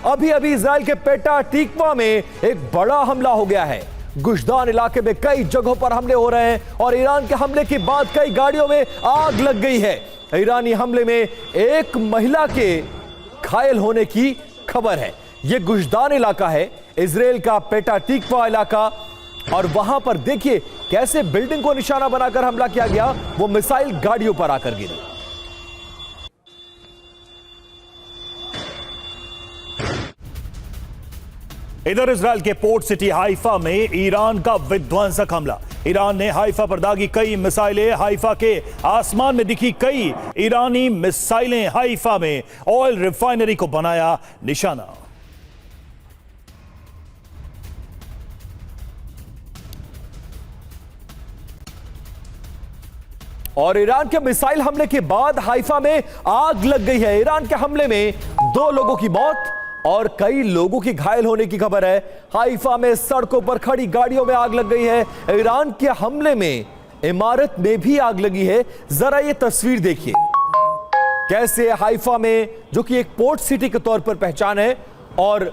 अभी अभी इजराइल के पेटा टिक्वा में एक बड़ा हमला हो गया है। गुशदान इलाके में कई जगहों पर हमले हो रहे हैं और ईरान के हमले के बाद कई गाड़ियों में आग लग गई है। ईरानी हमले में एक महिला के घायल होने की खबर है। यह गुशदान इलाका है, इजराइल का पेटा टिक्वा इलाका, और वहां पर देखिए कैसे बिल्डिंग को निशाना बनाकर हमला किया गया। वो मिसाइल गाड़ियों पर आकर गिरी। इधर इजराइल के पोर्ट सिटी हाइफा में ईरान का विध्वंसक हमला। ईरान ने हाइफा पर दागी कई मिसाइलें। हाइफा के आसमान में दिखी कई ईरानी मिसाइलें। हाइफा में ऑयल रिफाइनरी को बनाया निशाना। और ईरान के मिसाइल हमले के बाद हाइफा में आग लग गई है। ईरान के हमले में 2 लोगों की मौत और कई लोगों की घायल होने की खबर है। हाइफा में सड़कों पर खड़ी गाड़ियों में आग लग गई है। ईरान के हमले में इमारत में भी आग लगी है। जरा ये तस्वीर देखिए कैसे हाइफा में, जो कि एक पोर्ट सिटी के तौर पर पहचान है और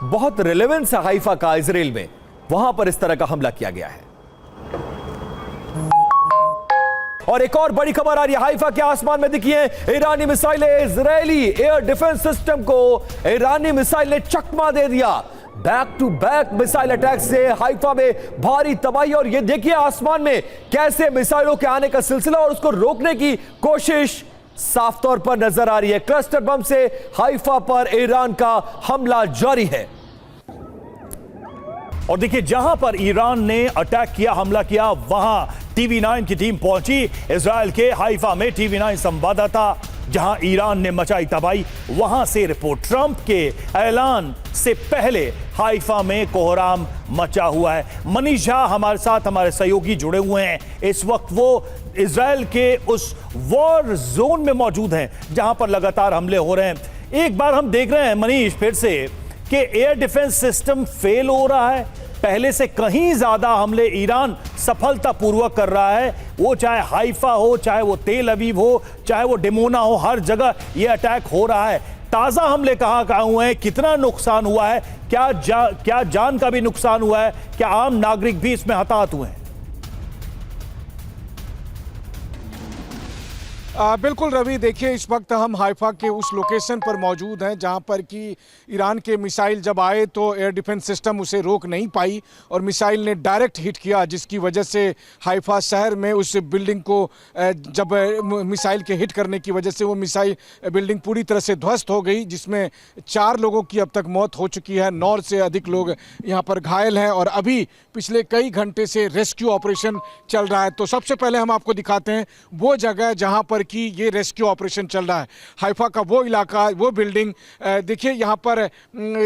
बहुत रिलेवेंस है हाइफा का इजराइल में, वहां पर इस तरह का हमला किया गया है। और एक और बड़ी खबर आ रही है, हाइफा के आसमान में दिखी है ईरानी मिसाइलें। इजरायली एयर डिफेंस सिस्टम को ईरानी मिसाइल ने चकमा दे दिया। Back to back missile attack से हाइफा में भारी तबाही। और ये देखिए आसमान में कैसे मिसाइलों के आने का सिलसिला और उसको रोकने की कोशिश साफ तौर पर नजर आ रही है। क्लस्टर बम से हाइफा पर ईरान का हमला जारी है। और देखिए जहां पर ईरान ने अटैक किया, हमला किया, वहां टीवी9 की टीम पहुंची। इजराइल के हाइफा में टीवी9 संवाददाता, जहां ईरान ने मचाई तबाही, वहां से रिपोर्ट। ट्रंप के ऐलान से पहले हाइफा में कोहराम मचा हुआ है। मनीष झा हमारे साथ, हमारे सहयोगी जुड़े हुए हैं। इस वक्त वो इजराइल के उस वॉर जोन में मौजूद हैं जहां पर लगातार हमले हो रहे हैं। एक बार हम देख रहे हैं मनीष फिर से कि एयर डिफेंस सिस्टम फेल हो रहा है। पहले से कहीं ज्यादा हमले ईरान सफलतापूर्वक कर रहा है। वो चाहे हाइफा हो, चाहे वो तेल अवीव हो, चाहे वो डिमोना हो, हर जगह ये अटैक हो रहा है। ताजा हमले कहां हुए हैं, कितना नुकसान हुआ है, क्या जान का भी नुकसान हुआ है, क्या आम नागरिक भी इसमें हताहत हुए हैं? बिल्कुल रवि, देखिए इस वक्त हम हाइफा के उस लोकेशन पर मौजूद हैं जहां पर कि ईरान के मिसाइल जब आए तो एयर डिफेंस सिस्टम उसे रोक नहीं पाई और मिसाइल ने डायरेक्ट हिट किया, जिसकी वजह से हाइफा शहर में उस बिल्डिंग को जब मिसाइल के हिट करने की वजह से वो मिसाइल बिल्डिंग पूरी तरह से ध्वस्त हो गई, जिसमें 4 लोगों की अब तक मौत हो चुकी है। 9 से अधिक लोग यहाँ पर घायल हैं और अभी पिछले कई घंटे से रेस्क्यू ऑपरेशन चल रहा है। तो सबसे पहले हम आपको दिखाते हैं वो जगह जहाँ पर कि ये रेस्क्यू ऑपरेशन चल रहा है। हाइफा का वो इलाका, वो बिल्डिंग, देखिए यहाँ पर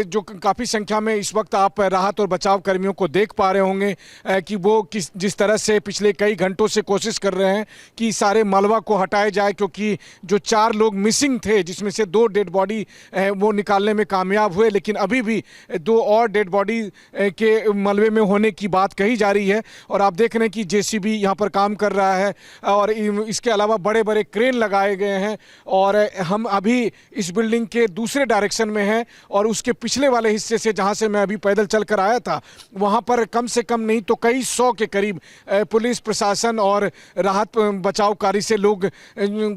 जो काफ़ी संख्या में इस वक्त आप राहत और बचाव कर्मियों को देख पा रहे होंगे कि वो जिस तरह से पिछले कई घंटों से कोशिश कर रहे हैं कि सारे मलबा को हटाया जाए, क्योंकि जो 4 लोग मिसिंग थे जिसमें से 2 डेड बॉडी वो निकालने में कामयाब हुए, लेकिन अभी भी 2 और डेड बॉडी के मलबे में होने की बात कही जा रही है। और आप देख रहे हैं कि जेसीबी यहाँ पर काम कर रहा है और इसके अलावा बड़े बड़े क्रेन लगाए गए हैं। और हम अभी इस बिल्डिंग के दूसरे डायरेक्शन में हैं और उसके पिछले वाले हिस्से से, जहां से मैं अभी पैदल चल कर आया था, वहां पर कम से कम नहीं तो कई 100 के करीब पुलिस प्रशासन और राहत बचाव कार्य से लोग,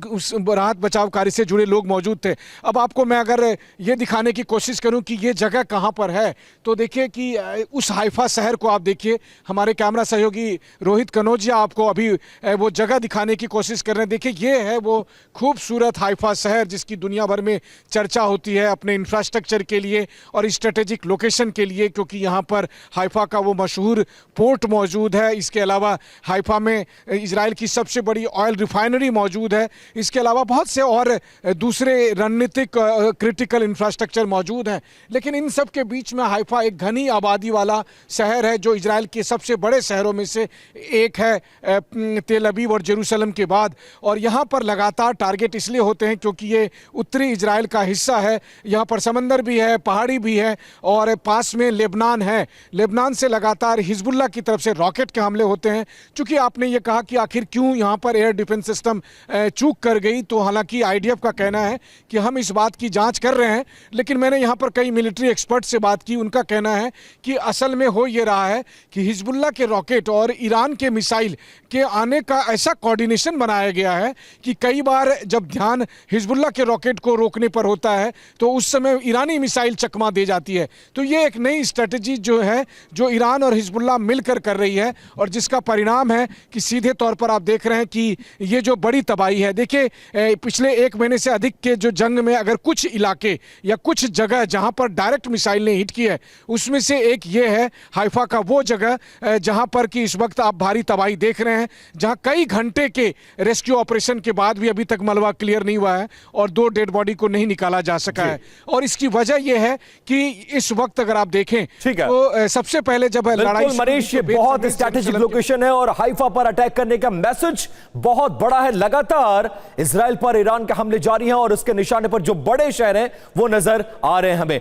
उस राहत बचाव कार्य से जुड़े लोग मौजूद थे। अब आपको मैं अगर ये दिखाने की कोशिश करूं कि ये जगह कहां पर है, तो देखिए कि उस हाइफा शहर को आप देखिए। हमारे कैमरा सहयोगी रोहित कनौजिया आपको अभी वो जगह दिखाने की कोशिश कर रहे हैं। देखिए ये है वो खूबसूरत हाइफा शहर जिसकी दुनिया भर में चर्चा होती है अपने इंफ्रास्ट्रक्चर के लिए और स्ट्रेटेजिक लोकेशन के लिए, क्योंकि यहाँ पर हाइफा का वो मशहूर पोर्ट मौजूद है। इसके अलावा हाइफा में इजराइल की सबसे बड़ी ऑयल रिफाइनरी मौजूद है। इसके अलावा बहुत से और दूसरे रणनीतिक क्रिटिकल इंफ्रास्ट्रक्चर मौजूद हैं। लेकिन इन सब के बीच में हाइफा एक घनी आबादी वाला शहर है जो इजराइल के सबसे बड़े शहरों में से एक है तेल अवीव और जेरूसलम के बाद। और यहाँ पर लगातार टारगेट इसलिए होते हैं क्योंकि ये उत्तरी इजराइल का हिस्सा है, यहाँ पर समंदर भी है, पहाड़ी भी है और पास में लेबनान है। लेबनान से लगातार हिजबुल्लाह की तरफ से रॉकेट के हमले होते हैं। चूंकि आपने ये कहा कि आखिर क्यों यहाँ पर एयर डिफेंस सिस्टम चूक कर गई, तो हालांकि आईडीएफ का कहना है कि हम इस बात की जांच कर रहे हैं, लेकिन मैंने यहाँ पर कई मिलिट्री एक्सपर्ट से बात की, उनका कहना है कि असल में हो ये रहा है कि हिजबुल्लाह के रॉकेट और ईरान के मिसाइल के आने का ऐसा कोऑर्डिनेशन बनाया गया है कि कई बार जब ध्यान हिजबुल्लाह के रॉकेट को रोकने पर होता है तो उस समय ईरानी मिसाइल चकमा दे जाती है। तो ये एक नई स्ट्रेटजी जो है, जो ईरान और हिजबुल्लाह मिलकर कर रही है और जिसका परिणाम है कि सीधे तौर पर आप देख रहे हैं कि ये जो बड़ी तबाही है। देखिए, पिछले 1 महीने से अधिक के जो जंग में अगर कुछ इलाके या कुछ जगह जहां पर डायरेक्ट मिसाइल ने हिट की है, उसमें से एक ये है हाइफा का वो जगह जहां पर कि इस वक्त आप भारी तबाही देख रहे हैं, जहां कई घंटे के रेस्क्यू ऑपरेशन के बाद भी अभी तक मलबा क्लियर नहीं हुआ है और 2 डेड बॉडी को नहीं निकाला जा सका है। और इसकी वजह यह है कि इस वक्त अगर आप देखें तो सबसे पहले जब लड़ाई, मनीष, ये बहुत स्ट्रैटेजिक लोकेशन है और हाइफा पर अटैक करने का मैसेज बहुत बड़ा है। लगातार इजराइल पर ईरान के हमले जारी हैं और उसके निशाने पर जो बड़े शहर हैं वो नजर आ रहे हैं हमें।